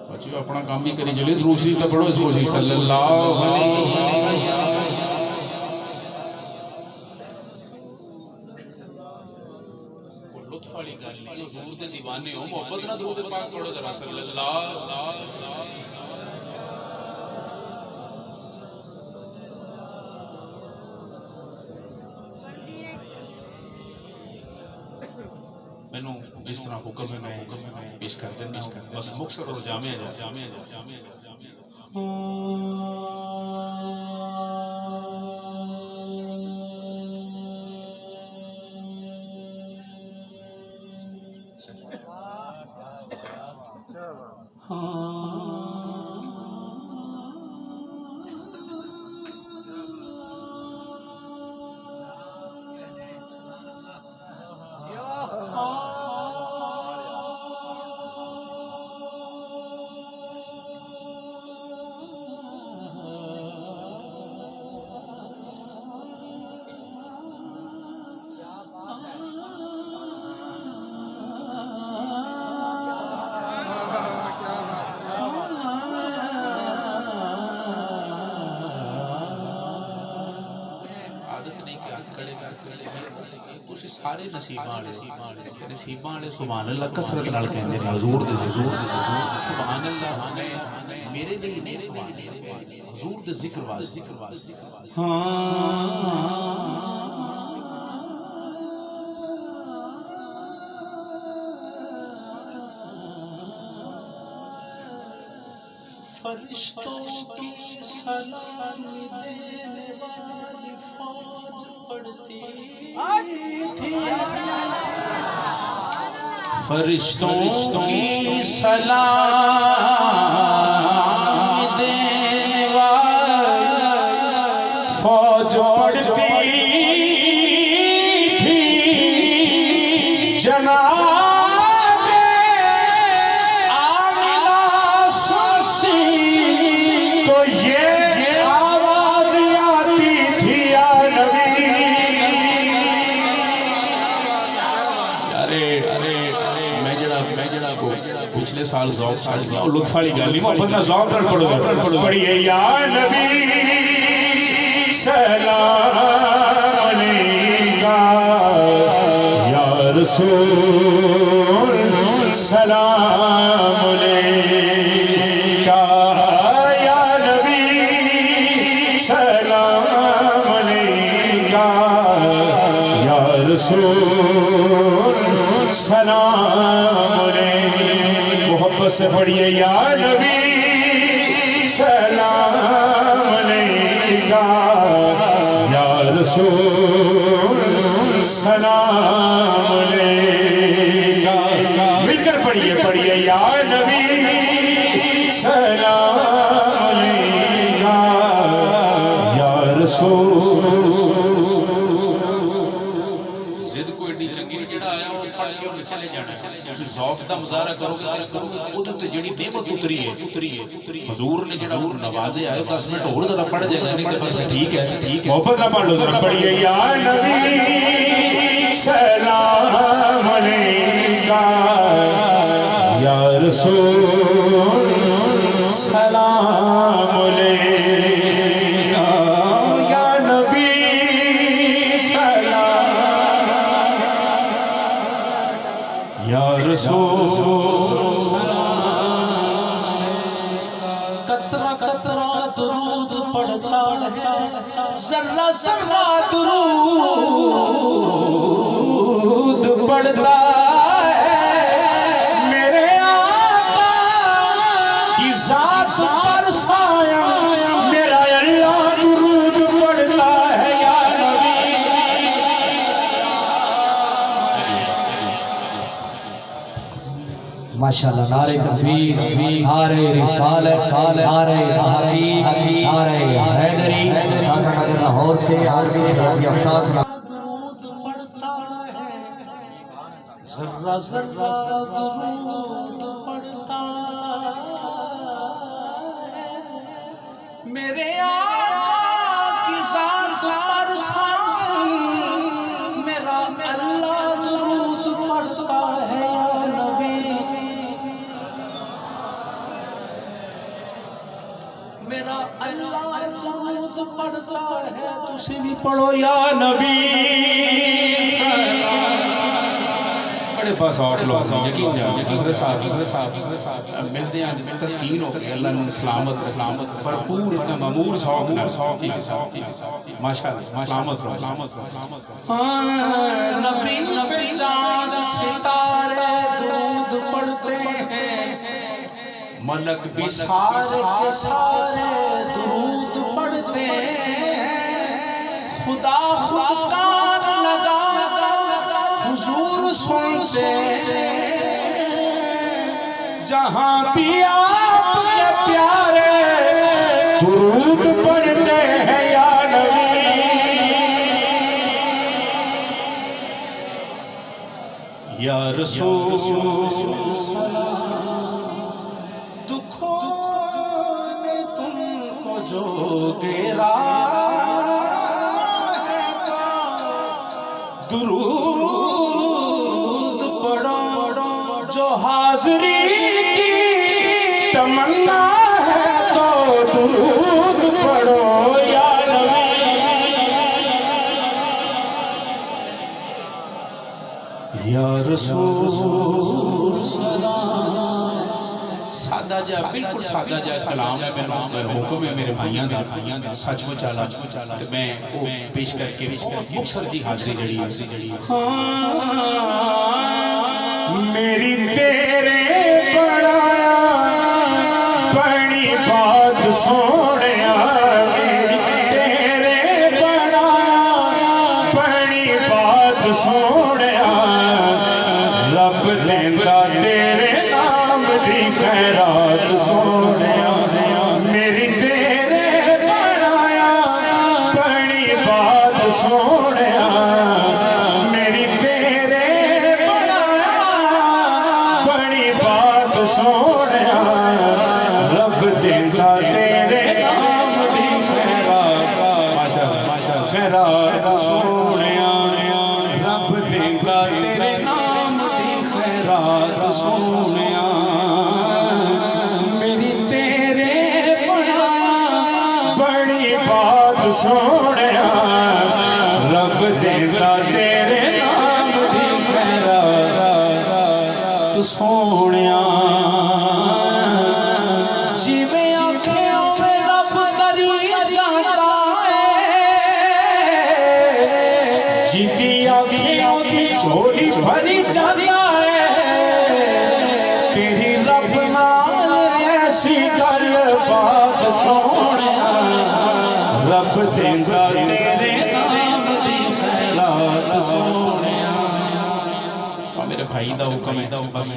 بچیو اپنا کام بھی کری چلے درود شریف تو پڑھو اس کو صلی اللہ علیہ کوئی لطف والی گل نہیں حضور دے دیوانے ہو محبت نہ درود پاک پڑھو ذرا صلی اللہ مینوں جس طرح حکم ہے میں پیش کر دینا بس مختصر اور جامع سارے نصیباں والے سبحان اللہ کثرت نال کہندے نے حضور دے سبحان اللہ میرے لیے نہیں سبحان اللہ حضور دے ذکر واسطے فرشتوں کی سلام دینے والی فوج پڑھتی تھی فرشتوں کی سلام دینے والی فوج پڑھتی تھی جناب پچھلے سال ذوق سال گیا اور لطف والی گل نہیں محبت نہ ذوق کر پڑھو پڑھیے یا نبی سلام علیکہ یا رسول سلام علیکہ یا نبی سلام علیکہ یا رسول سلام علیکہ محبت سے پڑھیے یا نبی سلام علیکہ یا رسول سلام علیکہ مل کر پڑھیے یا نبی سلام علیکہ یا رسول چلے جانا ذوق دا مظاہرہ کرو گے او تے جڑی نعمت اتری ہے حضور نے جڑا نوازے آئے 10 منٹ اور ذرا پڑھ جائے نہیں تے بس ٹھیک ہے محبت نہ پڑھ لو ذرا پڑھیے یا نبی سلام علیکہ یا رسول سلام علیکہ یا نبی یا رسول قطرہ قطرہ درود پڑھتا ہے ذرہ ذرہ درود پڑھتا ہے میرے آقا کی ذات پر سایہ میرا اللہ درود پڑھتا ہے یا ماشاءاللہ نعرہ تکبیر نعرہ رسالت نعرہ تحقیق نعرہ حیدری نگر لاہور سے عربی شرافی افشاس درود پڑھتا ہے ذرہ ذرہ درود پڑھتا ہے میرے آقا کی ذات پر سایہ میرا اللہ درود سے بھی پڑھو یا نبی بڑے پاس اور لوگ یقین جاؤ حضرت صاحب ملتے ہیں تسکین ہو کہ اللہ نے سلامت بھرپور اتنا مامور سوق ماشاءاللہ سلامت رہو نبی پہ چاند ستارے درود پڑھتے ہیں ملک بھی سارے کے سارے درود پڑھتے ہیں خدا خود کان لگا کر حضور سنتے ہیں جہاں بھی آپ کے پیارے درود پڑھتے ہیں یا نبی یا رسول دکھوں نے تم کو جو گھیرا درود پڑھو جو حاضری کی تمنا ہے تو درود پڑھو یا نبی یا رسول سادہ جا بالکل سادہ جا کلام ہے میں حکم ہے میرے بھائیاں دا سچ مچ آلا تے میں او پیش کر کے مختصر جی حاضری جڑی میری تیرے بڑایا بڑی بات سوڑیا میری تیرے بڑایا بڑی بات سوڑیا رب دیندا تیرے نام دی خیرات سوڑیا میری تیرے بڑایا بڑی بات سوڑیا میری تیرے بڑایا بڑی بات سوڑیا رب دیندا تیرے نام دی خیرات خیرات سوڑیا رب دیندا تیرے نام دی خیرات سوڑیا میری تیرے بڑایا بڑی بات سوڑیا رب دیندا تیرے نام دی خیرات تو سوڑیا جیویں آنکھوں میں رب کری جاتا ہے جیتی آنکھوں کی چولی بھری جاتا ہے تیری رب نال ایسی گل بات سوڑیا رب دیندا تیرے نام دی خیرات سوڑیا میرے بھائی دا حکم ہے بس